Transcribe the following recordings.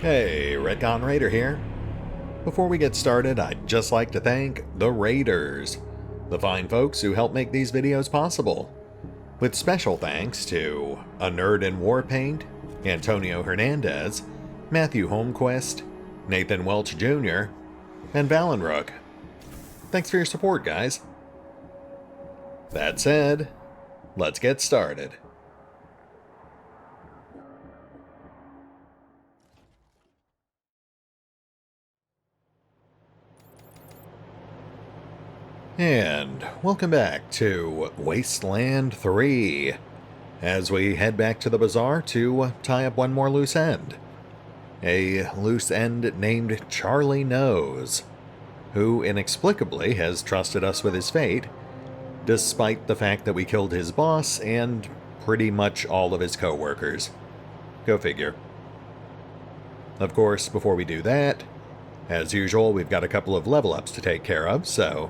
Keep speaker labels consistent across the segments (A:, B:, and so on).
A: Hey, RetconRaider here. Before we get started, I'd just like to thank the Raiders, the fine folks who help make these videos possible. With special thanks to Anerdinwarpaint, Antonio Hernandez, Matthew Holmquist, Nathan Welch Jr., and Valinrook. Thanks for your support, guys. That said, let's get started. And welcome back to Wasteland 3, as we head back to the bazaar to tie up one more loose end. A loose end named Charley Knows, who inexplicably has trusted us with his fate, despite the fact that we killed his boss and pretty much all of his co-workers. Go figure. Of course, before we do that, as usual, we've got a couple of level ups to take care of, so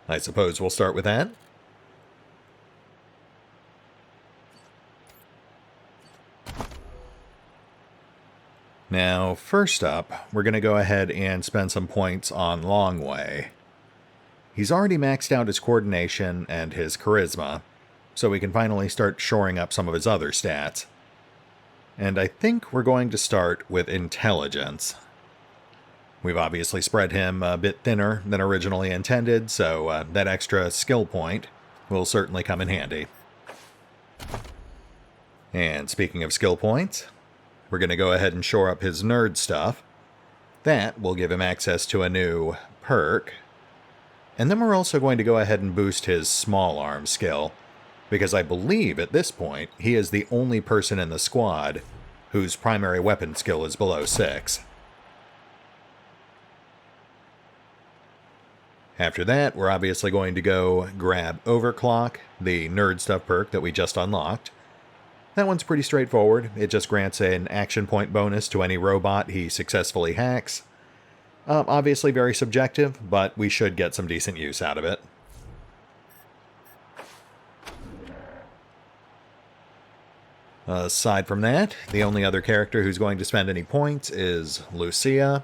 A: I suppose we'll start with that. Now, first up, we're going to go ahead and spend some points on Longway. He's already maxed out his coordination and his charisma, so we can finally start shoring up some of his other stats. And I think we're going to start with intelligence. We've obviously spread him a bit thinner than originally intended, so that extra skill point will certainly come in handy. And speaking of skill points, we're going to go ahead and shore up his nerd stuff. That will give him access to a new perk. And then we're also going to go ahead and boost his small arm skill, because I believe at this point he is the only person in the squad whose primary weapon skill is below 6. After that, we're obviously going to go grab Overclock, the nerd stuff perk that we just unlocked. That one's pretty straightforward. It just grants an action point bonus to any robot he successfully hacks. Obviously very subjective, but we should get some decent use out of it. Aside from that, the only other character who's going to spend any points is Lucia,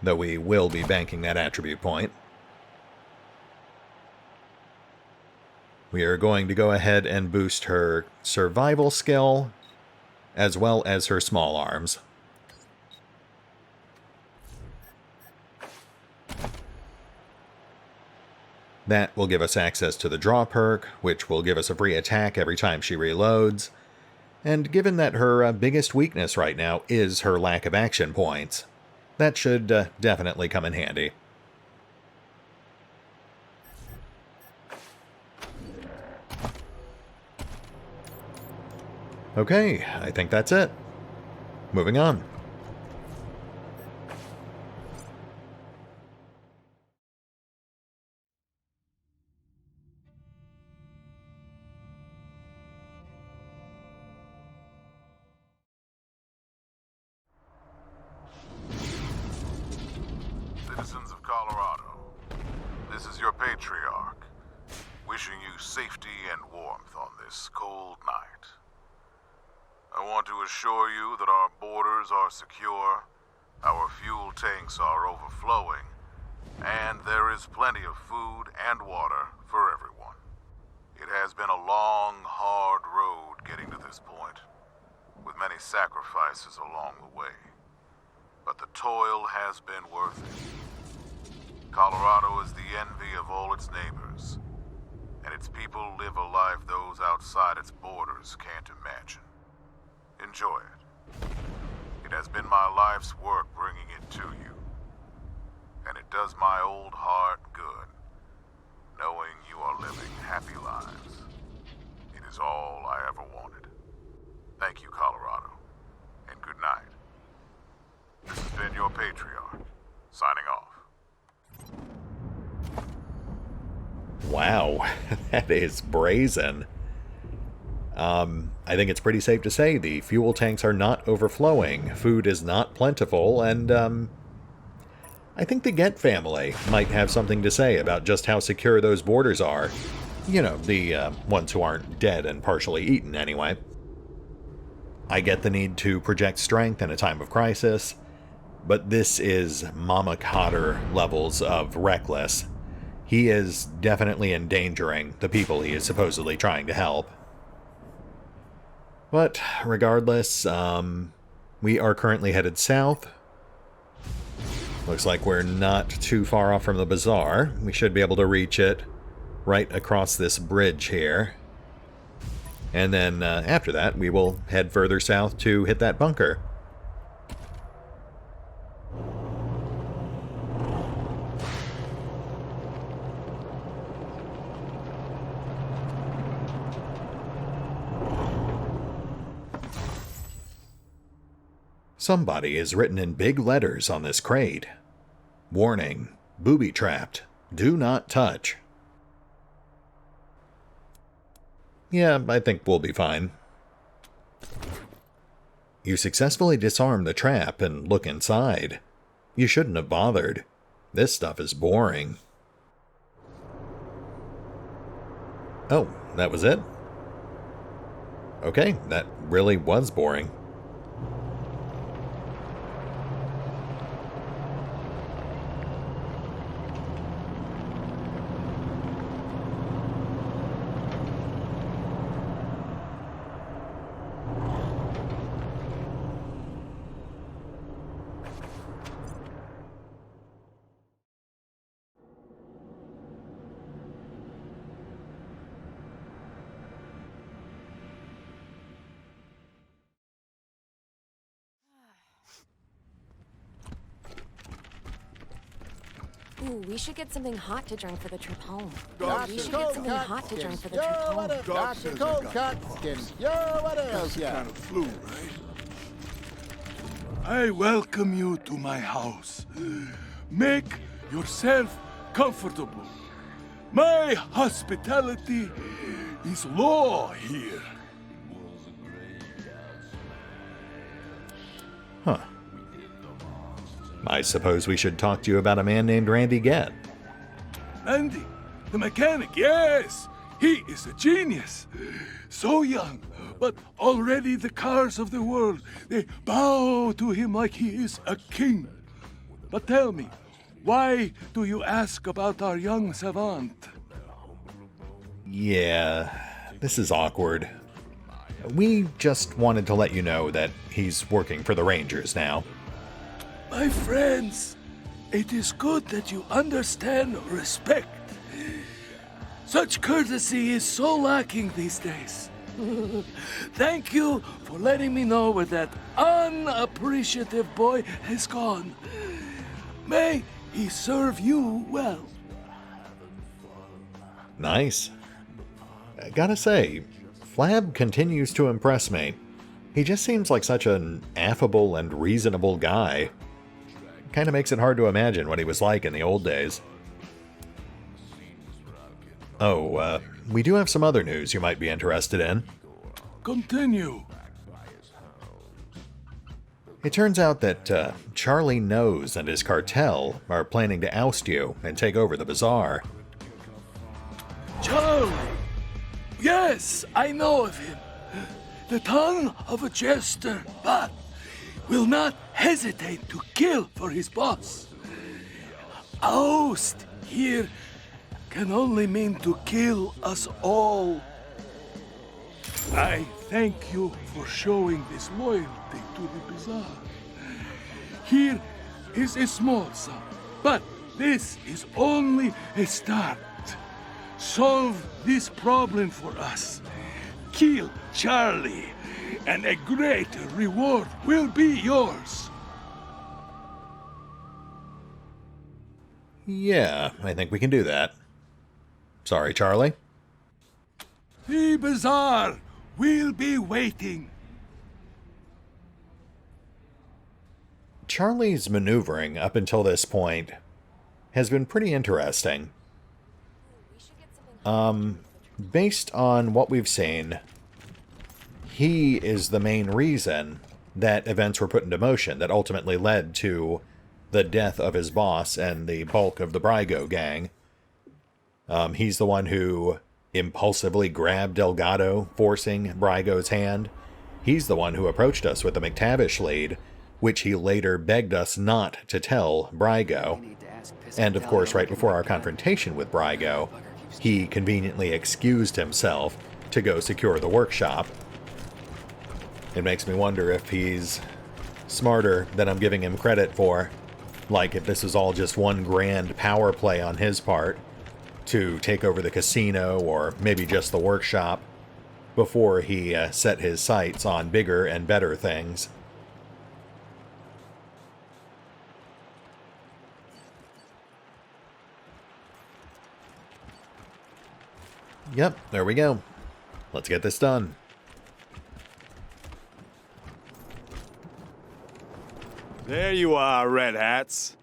A: though we will be banking that attribute point. We are going to go ahead and boost her survival skill, as well as her small arms. That will give us access to the draw perk, which will give us a free attack every time she reloads. And given that her biggest weakness right now is her lack of action points, that should definitely come in handy. Okay, I think that's it. Moving on.
B: Citizens of Colorado, this is your patriarch, wishing you safety and warmth on this cold night. I want to assure you that our borders are secure, our fuel tanks are overflowing, and there is plenty of food and water for everyone. It has been a long, hard road getting to this point, with many sacrifices along the way. But the toil has been worth it. Colorado is the envy of all its neighbors, and its people live a life those outside its borders can't imagine. Enjoy it. It has been my life's work bringing it to you, and it does my old heart good, knowing you are living happy lives. It is all I ever wanted. Thank you, Colorado, and good night. This has been your patriarch, signing off.
A: Wow, that is brazen. I think it's pretty safe to say the fuel tanks are not overflowing, food is not plentiful, and I think the Get family might have something to say about just how secure those borders are. You know, the ones who aren't dead and partially eaten anyway. I get the need to project strength in a time of crisis, but this is Mama Cotter levels of reckless. He is definitely endangering the people he is supposedly trying to help. But regardless, we are currently headed south. Looks like we're not too far off from the bazaar. We should be able to reach it right across this bridge here. And then after that, we will head further south to hit that bunker. Somebody has written in big letters on this crate. Warning, booby-trapped. Do not touch. Yeah, I think we'll be fine. You successfully disarm the trap and look inside. You shouldn't have bothered. This stuff is boring. Oh, that was it? Okay, that really was boring.
C: Ooh, we should get something hot to drink for the trip home.
D: Dr.
C: We should get something hot to drink for the trip home.
D: Dr. Cold Cutskin. Yo, what else, yeah?
E: Kind of flu, right? I welcome you to my house. Make yourself comfortable. My hospitality is law here.
A: Huh. I suppose we should talk to you about a man named Randy Gett.
E: Andy, the mechanic, yes. He is a genius. So young, but already the cars of the world, they bow to him like he is a king. But tell me, why do you ask about our young savant?
A: Yeah, this is awkward. We just wanted to let you know that he's working for the Rangers now.
E: My friends, it is good that you understand respect. Such courtesy is so lacking these days. Thank you for letting me know where that unappreciative boy has gone. May he serve you well.
A: Nice. I gotta say, Flab continues to impress me. He just seems like such an affable and reasonable guy. Kind of makes it hard to imagine what he was like in the old days. Oh, we do have some other news you might be interested in.
E: Continue.
A: It turns out that Charley Nose and his cartel are planning to oust you and take over the bazaar.
E: Charley! Yes, I know of him. The tongue of a jester, but will not hesitate to kill for his boss. Oust here can only mean to kill us all. I thank you for showing this loyalty to the bazaar. Here is a small sum, but this is only a start. Solve this problem for us. Kill Charley, and a great reward will be yours.
A: Yeah, I think we can do that. Sorry, Charley.
E: The bazaar will be waiting.
A: Charley's maneuvering up until this point has been pretty interesting. Based on what we've seen, he is the main reason that events were put into motion that ultimately led to the death of his boss and the bulk of the Brygo gang. He's the one who impulsively grabbed Delgado, forcing Brygo's hand, He's the one who approached us with the McTavish lead, which he later begged us not to tell Brygo. And of course, right before our confrontation with Brygo, he conveniently excused himself to go secure the workshop. It makes me wonder if he's smarter than I'm giving him credit for. Like if this is all just one grand power play on his part to take over the casino or maybe just the workshop before he set his sights on bigger and better things. Yep, there we go. Let's get this done.
F: There you are, Red Hats.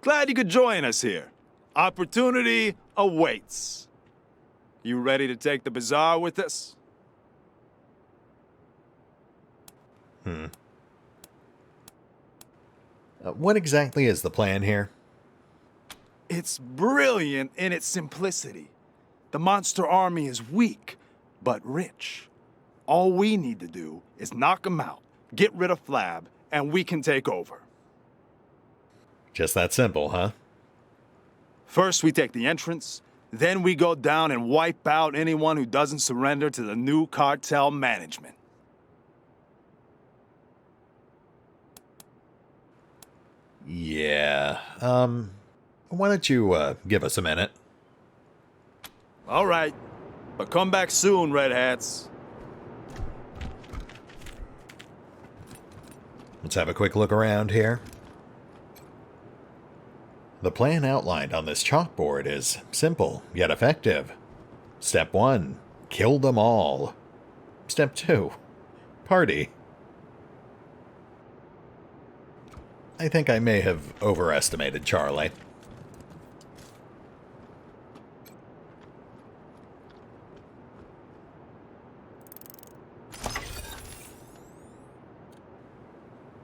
F: Glad you could join us here. Opportunity awaits. You ready to take the bazaar with us?
A: What exactly is the plan here?
F: It's brilliant in its simplicity. The monster army is weak, but rich. All we need to do is knock them out, get rid of Flab, and we can take over.
A: Just that simple, huh?
F: First we take the entrance, then we go down and wipe out anyone who doesn't surrender to the new cartel management.
A: Yeah, why don't you, give us a minute?
F: All right, but come back soon, Red Hats.
A: Let's have a quick look around here. The plan outlined on this chalkboard is simple, yet effective. Step 1, kill them all. Step 2, party. I think I may have overestimated Charley.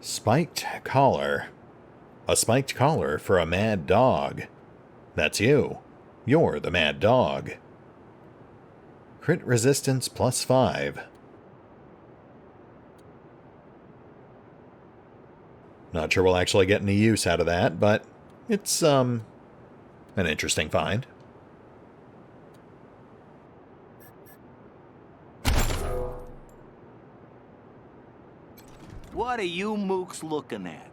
A: Spiked collar. A spiked collar for a mad dog. That's you. You're the mad dog. Crit resistance +5. Not sure we'll actually get any use out of that, but it's, an interesting find.
G: What are you mooks looking at?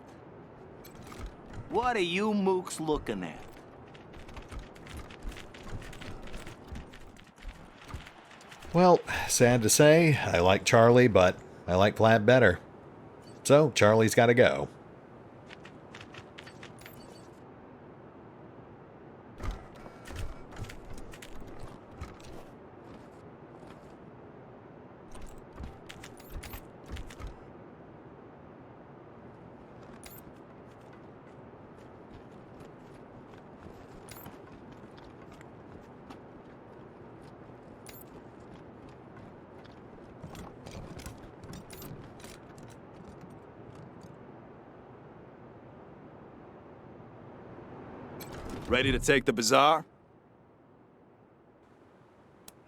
G: What are you mooks looking at?
A: Well, sad to say, I like Charley, but I like Flab better. So, Charley's gotta go.
F: Ready to take the bazaar?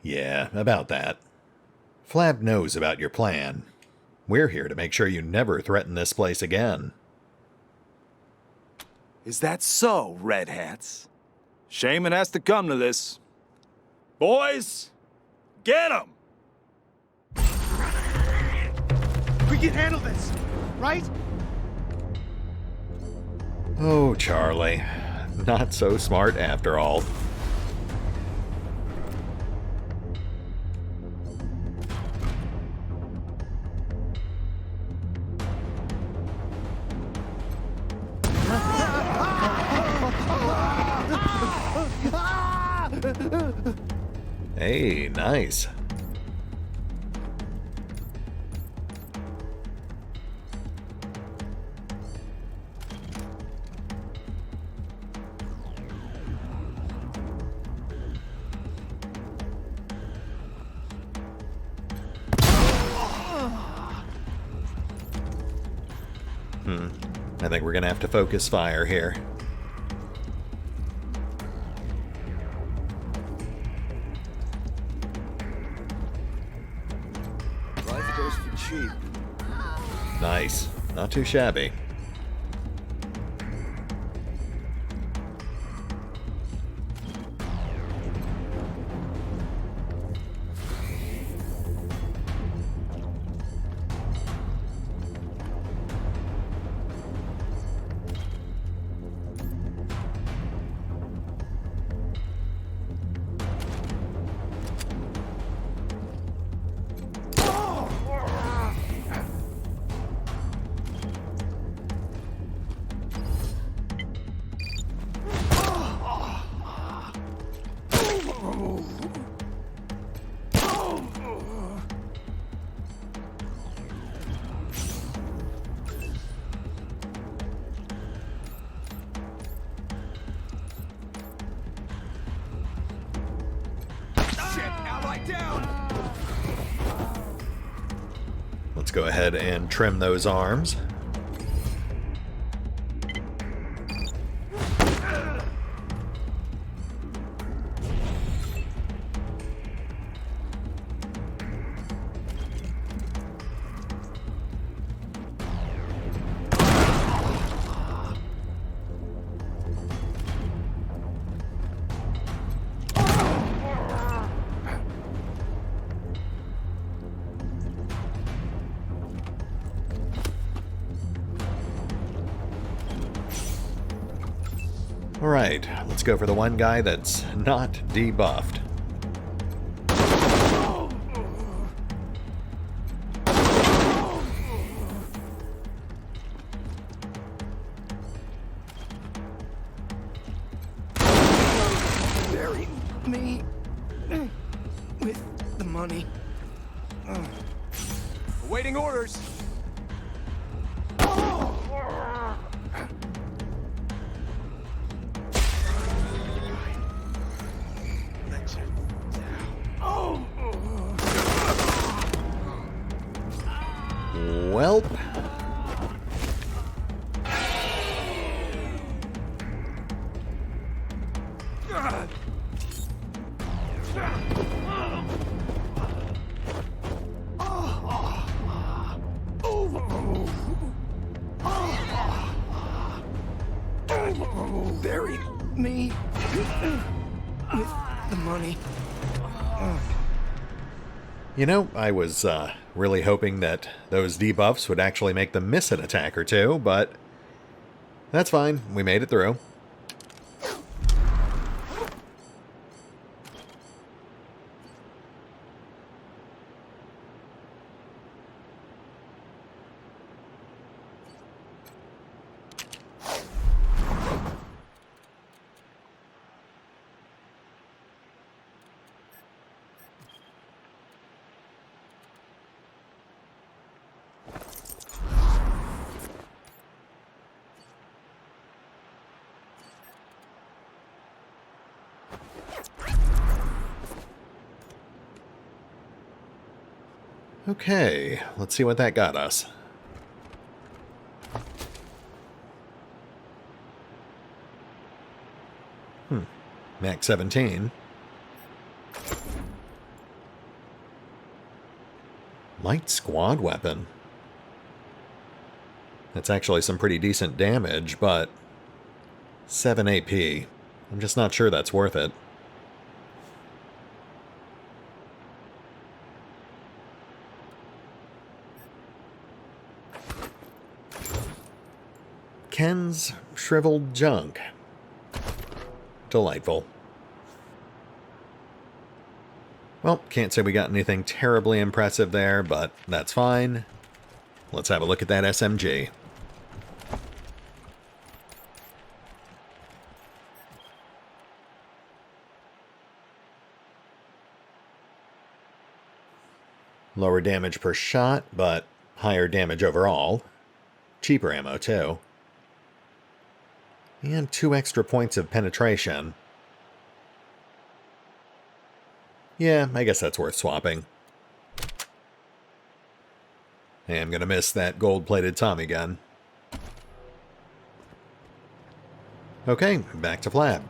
A: Yeah, about that. Flab knows about your plan. We're here to make sure you never threaten this place again.
F: Is that so, Red Hats? Shaman has to come to this. Boys, get him!
H: We can handle this, right?
A: Oh, Charley. Not so smart after all. Hey, nice. I think we're gonna have to focus fire here.
F: cheap.
A: Nice. Not too shabby. Let's go ahead and trim those arms. Alright, let's go for the one guy that's not debuffed.
I: Bury me with the money.
H: Awaiting orders.
A: Welp.
I: Bury me with the money.
A: You know, I was really hoping that those debuffs would actually make them miss an attack or two, but that's fine. We made it through. Okay, let's see what that got us. Max 17. Light squad weapon. That's actually some pretty decent damage, but 7 AP. I'm just not sure that's worth it. Ken's shriveled junk. Delightful. Well, can't say we got anything terribly impressive there, but that's fine. Let's have a look at that SMG. Lower damage per shot, but higher damage overall. Cheaper ammo, too. And 2 extra points of penetration. Yeah, I guess that's worth swapping. Hey, I'm gonna miss that gold-plated Tommy gun. Okay, back to Flab.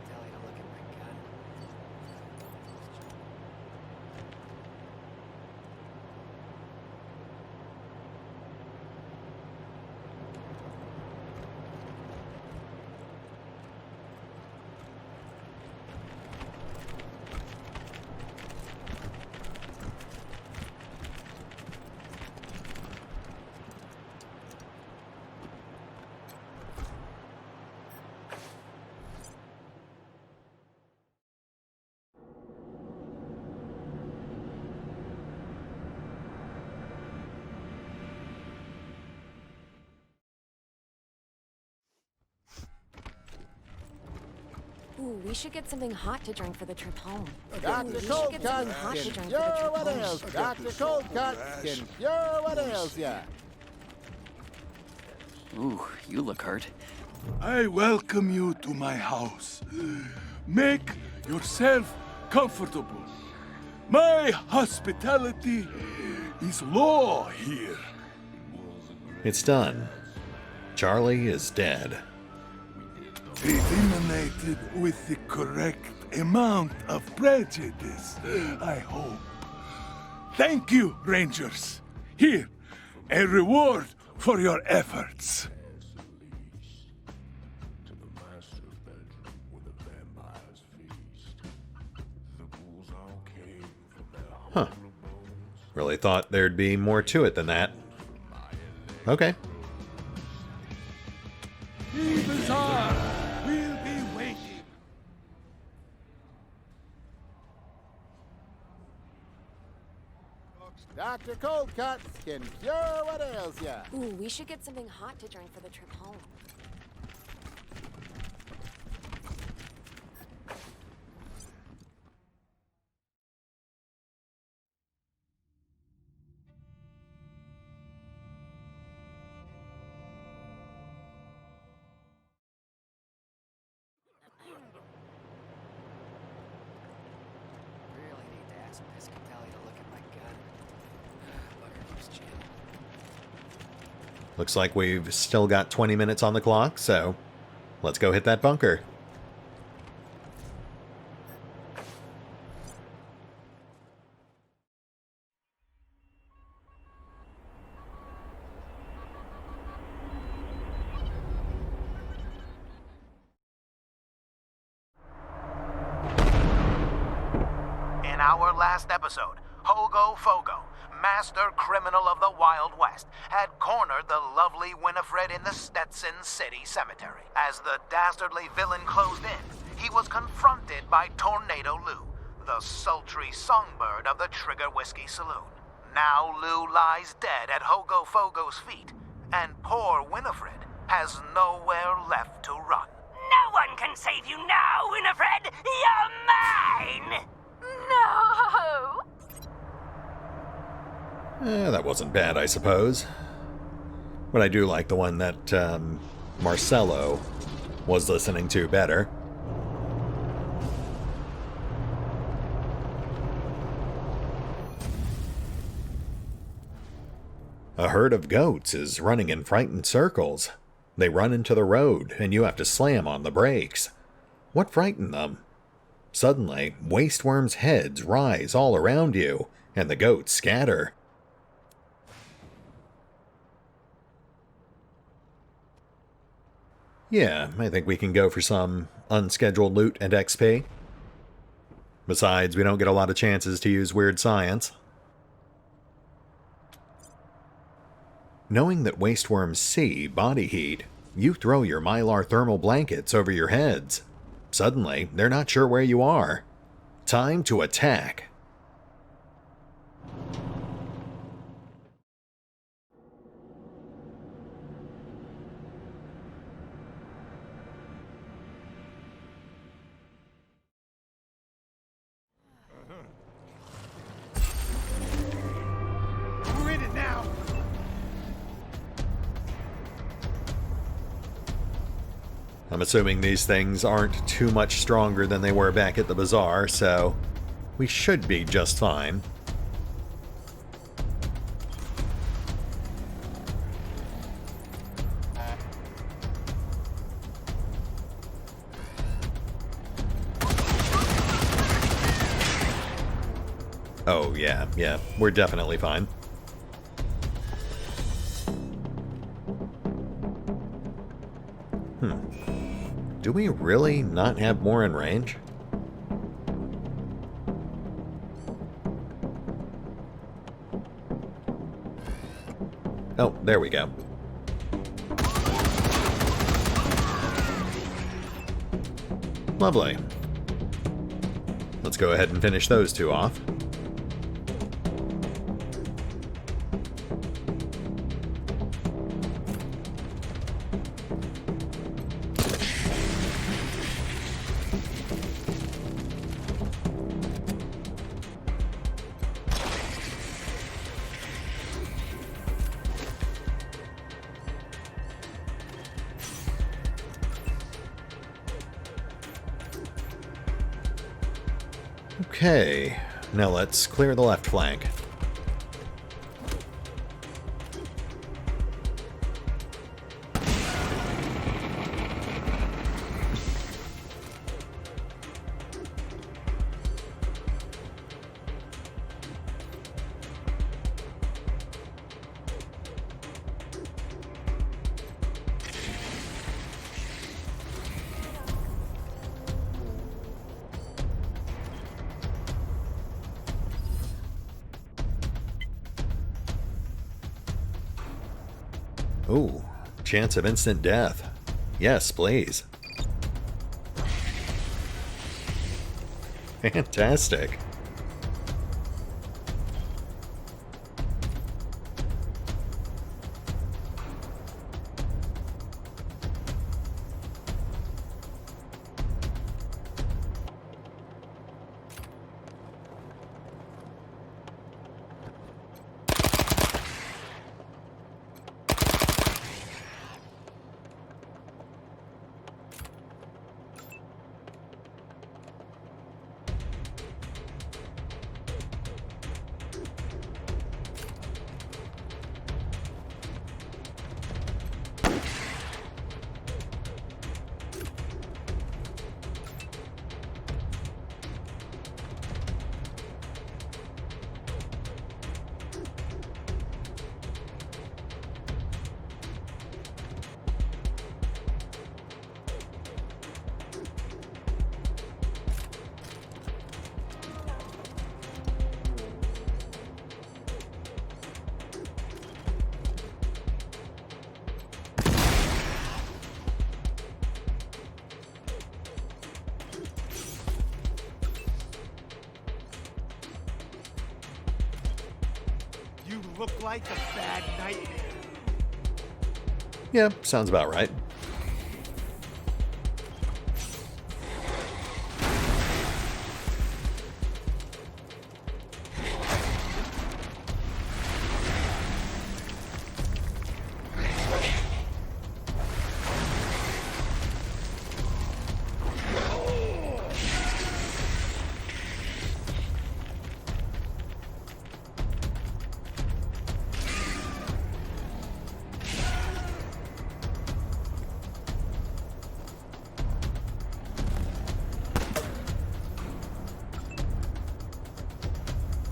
C: Ooh, we should get something hot to drink for the trip home.
D: Dr.
C: We should
D: Cold
C: get
D: Cut
C: something hot to
D: can
C: drink
D: cure
C: for the trip
D: what
C: home.
D: ails. Dr. Cold Cut can cure what ails ya.
J: Ooh, you look hurt.
E: I welcome you to my house. Make yourself comfortable. My hospitality is law here.
A: It's done. Charley is dead.
E: Eliminated with the correct amount of prejudice, I hope. Thank you, Rangers. Here, a reward for your efforts.
A: Huh. Really thought there'd be more to it than that. Okay.
E: The bazaar will be waiting.
D: Dr. Cold Cut can cure what ails ya.
C: Ooh, we should get something hot to drink for the trip home.
J: Really need to ask Piscatelli to look at my gun. Bugger keeps jamming.
A: Looks like we've still got 20 minutes on the clock, so let's go hit that bunker.
K: In our last episode, Hogo Fogo, master criminal of the Wild West, had cornered the lovely Winifred in the Stetson City Cemetery. As the dastardly villain closed in, he was confronted by Tornado Lou, the sultry songbird of the Trigger Whiskey Saloon. Now Lou lies dead at Hogo Fogo's feet, and poor Winifred has nowhere left to run.
L: No one can save you now, Winifred! You're mine! No!
A: That wasn't bad, I suppose. But I do like the one that Marcello was listening to better. A herd of goats is running in frightened circles. They run into the road, and you have to slam on the brakes. What frightened them? Suddenly, wasteworms' heads rise all around you, and the goats scatter. Yeah, I think we can go for some unscheduled loot and XP. Besides, we don't get a lot of chances to use weird science. Knowing that wasteworms see body heat, you throw your mylar thermal blankets over your heads. Suddenly, they're not sure where you are. Time to attack.
H: We're in it now.
A: I'm assuming these things aren't too much stronger than they were back at the bazaar, so we should be just fine. Oh, yeah, we're definitely fine. Do we really not have more in range? Oh, there we go. Lovely. Let's go ahead and finish those two off. Okay, now let's clear the left flank. Ooh, chance of instant death. Yes, please. Fantastic.
H: Look like a bad nightmare.
A: Yeah, sounds about right.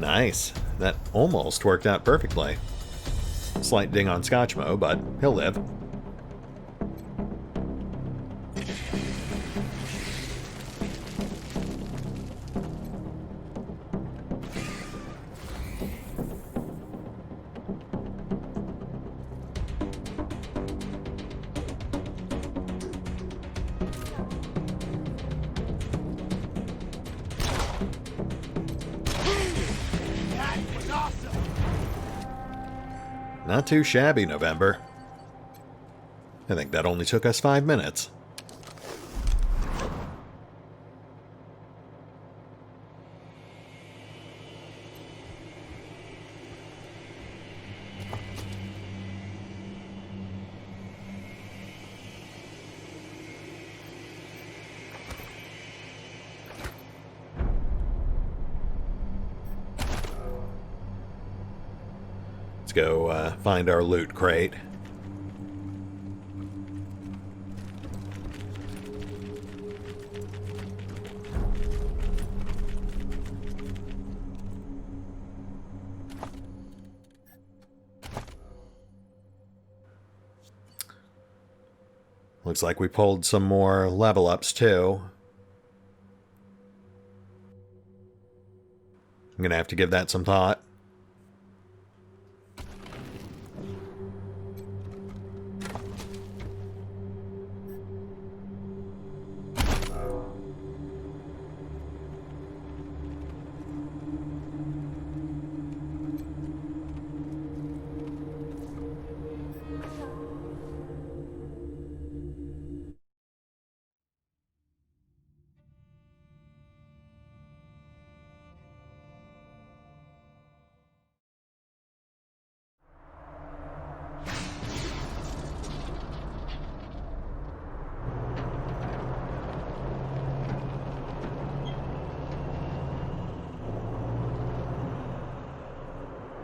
A: Nice. That almost worked out perfectly. Slight ding on Scotchmo, but he'll live. Not too shabby, November. I think that only took us 5 minutes. Let's go find our loot crate. Looks like we pulled some more level ups too. I'm gonna have to give that some thought.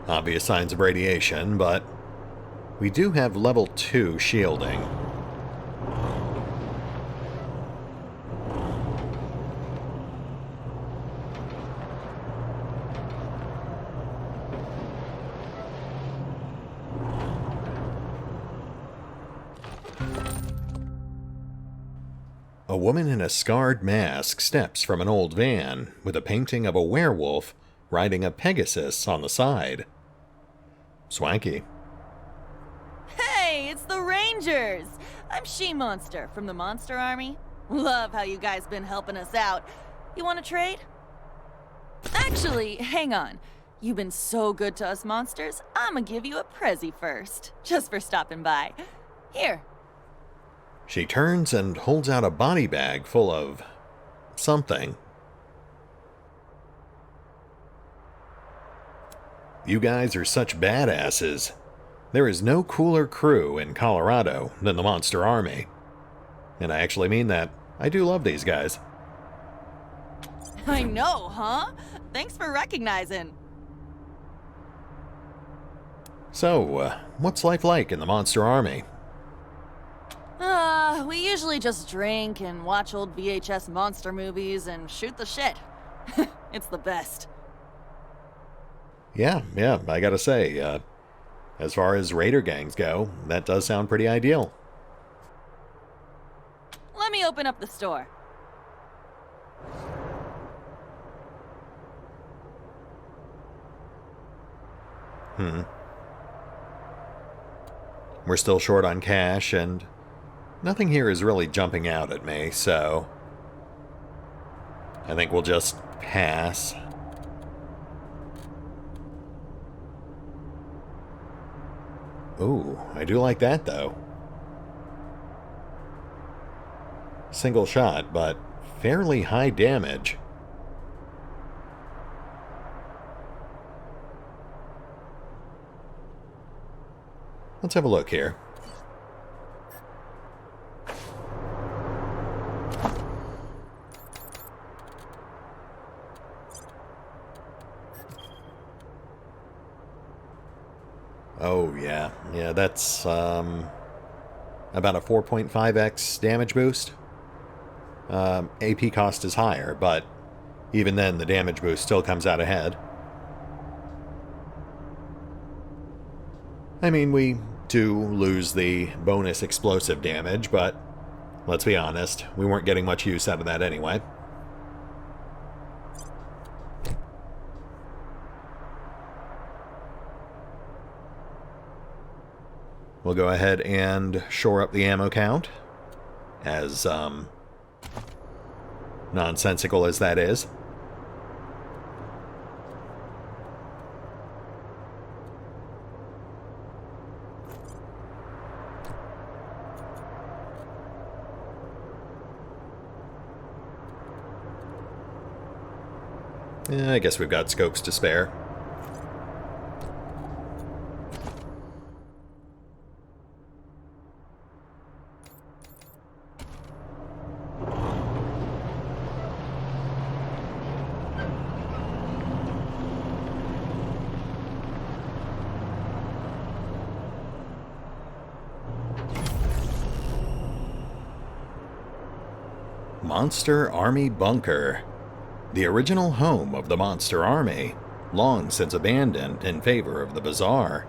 A: obvious signs of radiation, but we do have level 2 shielding. A woman in a scarred mask steps from an old van with a painting of a werewolf riding a Pegasus on the side. Swanky.
M: Hey, it's the Rangers! I'm She-Monster from the Monster Army. Love how you guys been helping us out. You want to trade? Actually, hang on. You've been so good to us monsters, I'ma give you a prezi first, just for stopping by. Here.
A: She turns and holds out a body bag full of something. You guys are such badasses. There is no cooler crew in Colorado than the Monster Army. And I actually mean that. I do love these guys.
M: I know, huh? Thanks for recognizing.
A: So, what's life like in the Monster Army?
M: We usually just drink and watch old VHS monster movies and shoot the shit. It's the best.
A: Yeah, I gotta say, as far as raider gangs go, that does sound pretty ideal.
M: Let me open up the store.
A: We're still short on cash, and nothing here is really jumping out at me, so I think we'll just pass. Ooh, I do like that, though. Single shot, but fairly high damage. Let's have a look here. Oh, yeah, that's about a 4.5x damage boost. AP cost is higher, but even then the damage boost still comes out ahead. I mean, we do lose the bonus explosive damage, but let's be honest, we weren't getting much use out of that anyway. We'll go ahead and shore up the ammo count, as nonsensical as that is. Yeah, I guess we've got scopes to spare. Monster Army Bunker. The original home of the Monster Army, long since abandoned in favor of the Bazaar.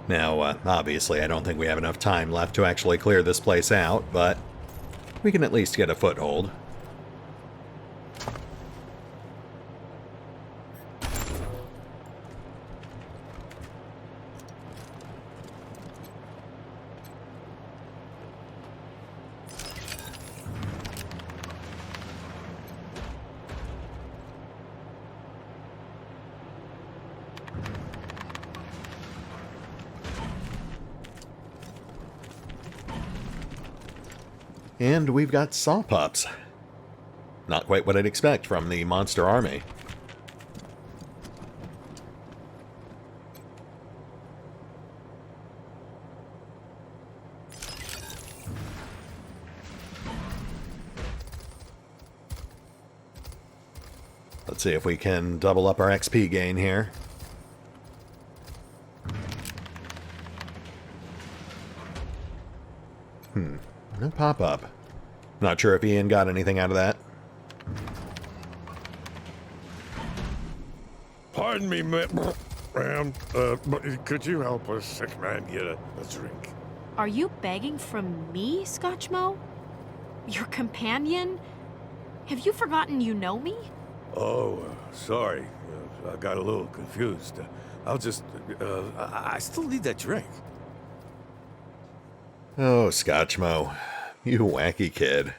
A: Now, obviously I don't think we have enough time left to actually clear this place out, but we can at least get a foothold. And we've got saw pups. Not quite what I'd expect from the monster army. Let's see if we can double up our XP gain here. No pop-up. Not sure if Ian got anything out of that.
N: Pardon me, ma'am. But could you help a sick man get a drink?
O: Are you begging from me, Scotchmo? Your companion? Have you forgotten you know me?
N: Oh, sorry. I got a little confused. I'll just... I still need that drink.
A: Oh, Scotchmo. You wacky kid.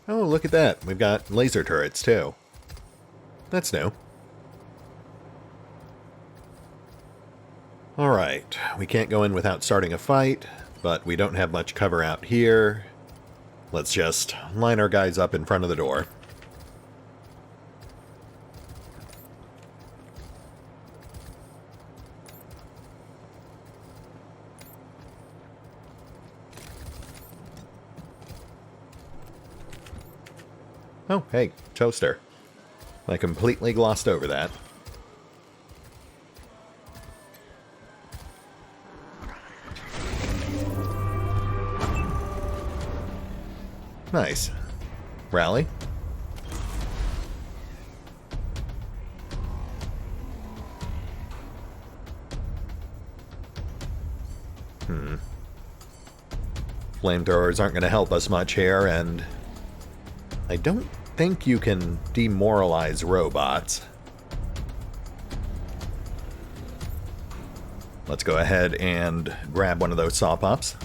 A: Oh, look at that. We've got laser turrets, too. That's new. Alright, we can't go in without starting a fight, but we don't have much cover out here. Let's just line our guys up in front of the door. Oh, hey, toaster. I completely glossed over that. Nice. Rally. Flamethrowers aren't going to help us much here, and I don't think you can demoralize robots. Let's go ahead and grab one of those saw pups.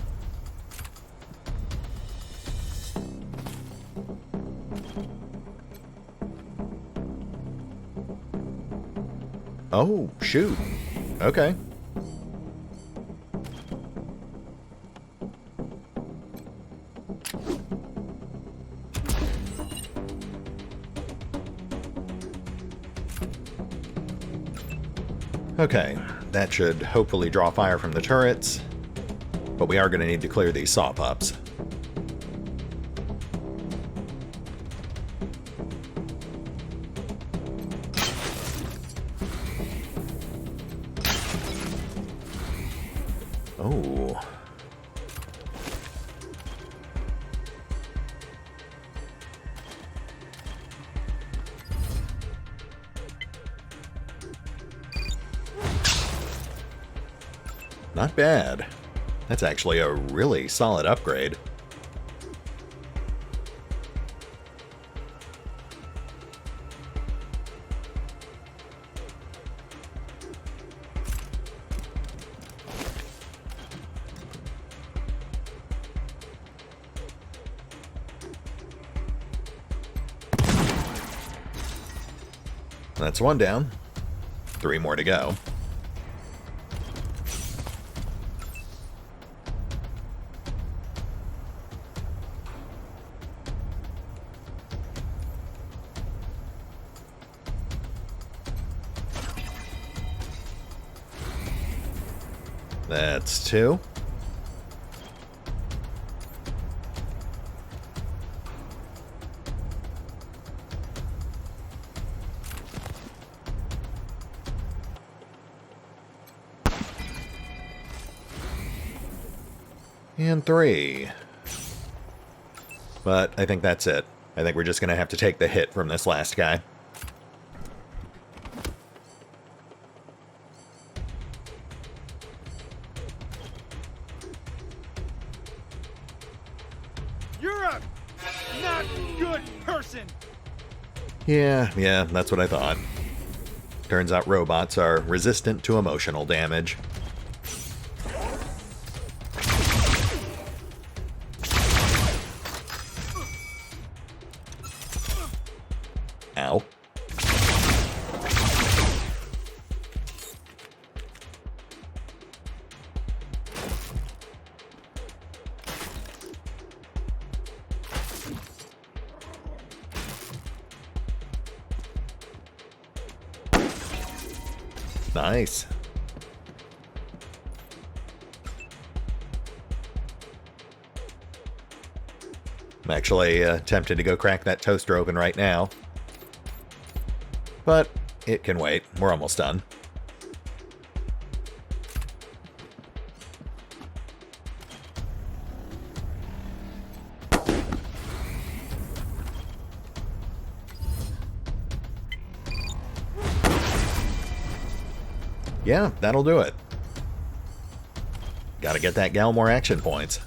A: Oh, shoot. Okay. Okay, that should hopefully draw fire from the turrets, but we are going to need to clear these saw pups. Oh. Not bad. That's actually a really solid upgrade. That's one down. 3 more to go. That's 2. And 3. But I think that's it. I think we're just going to have to take the hit from this last guy.
H: You're a not good person.
A: Yeah, that's what I thought. Turns out robots are resistant to emotional damage. Ow. Nice. I'm actually tempted to go crack that toaster open right now. But it can wait. We're almost done. Yeah, that'll do it. Gotta get that gal more action points.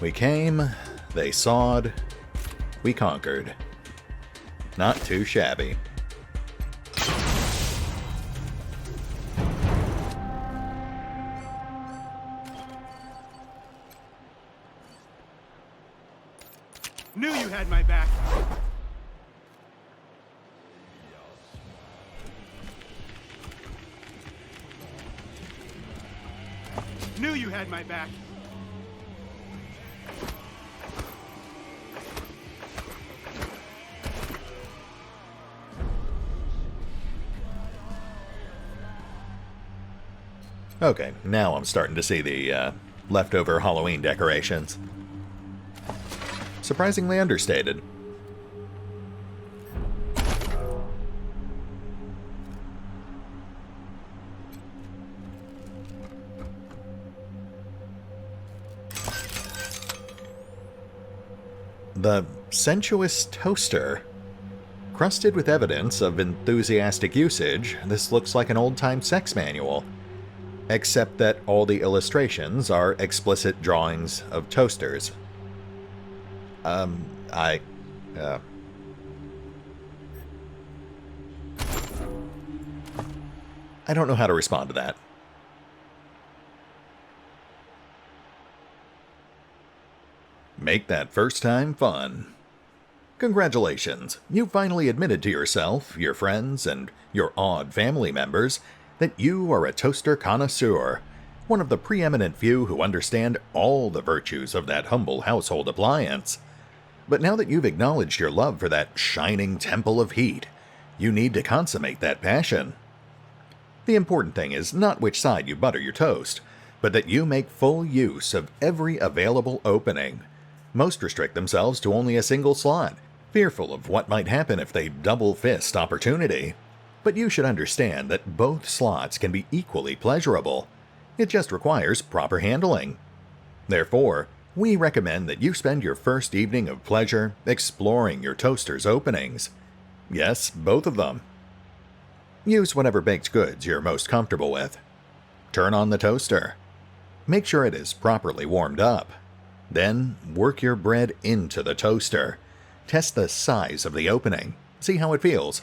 A: We came, they sawed, we conquered. Not too shabby.
H: Knew you had my back. Knew you had my back.
A: Okay, now I'm starting to see the leftover Halloween decorations. Surprisingly understated. The sensuous toaster. Crusted with evidence of enthusiastic usage, this looks like an old-time sex manual. Except that all the illustrations are explicit drawings of toasters. I don't know how to respond to that. Make that first time fun. Congratulations, you finally admitted to yourself, your friends, and your odd family members that you are a toaster connoisseur, one of the preeminent few who understand all the virtues of that humble household appliance. But now that you've acknowledged your love for that shining temple of heat, you need to consummate that passion. The important thing is not which side you butter your toast, but that you make full use of every available opening. Most restrict themselves to only a single slot, fearful of what might happen if they double-fist opportunity. But you should understand that both slots can be equally pleasurable. It just requires proper handling. Therefore, we recommend that you spend your first evening of pleasure exploring your toaster's openings. Yes, both of them. Use whatever baked goods you're most comfortable with. Turn on the toaster. Make sure it is properly warmed up. Then, work your bread into the toaster. Test the size of the opening. See how it feels.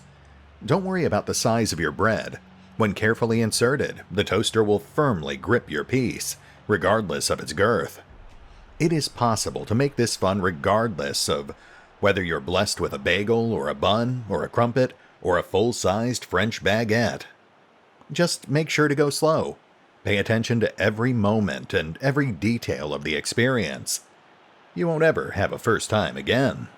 A: Don't worry about the size of your bread. When carefully inserted, the toaster will firmly grip your piece, regardless of its girth. It is possible to make this fun regardless of whether you're blessed with a bagel or a bun or a crumpet or a full-sized French baguette. Just make sure to go slow. Pay attention to every moment and every detail of the experience. You won't ever have a first time again.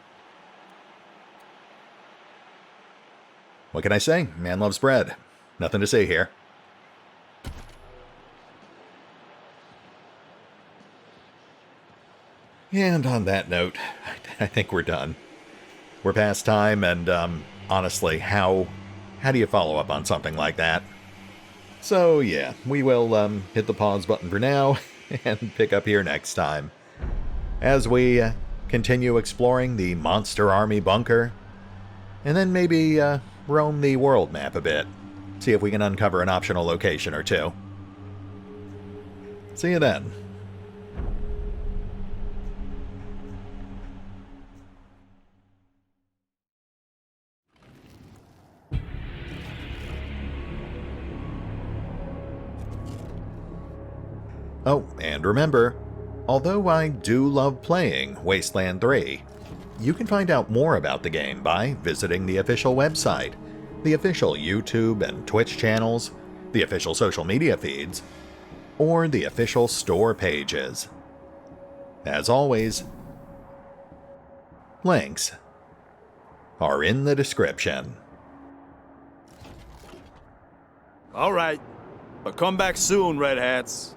A: What can I say? Man loves bread. Nothing to say here. And on that note, I think we're done. We're past time, and honestly, how do you follow up on something like that? So yeah, we will hit the pause button for now and pick up here next time as we continue exploring the Monster Army bunker, and then maybe roam the world map a bit, see if we can uncover an optional location or two. See you then. Oh, and remember, although I do love playing Wasteland 3, you can find out more about the game by visiting the official website, the official YouTube and Twitch channels, the official social media feeds, or the official store pages. As always, links are in the description.
F: All right, but come back soon, Red Hats.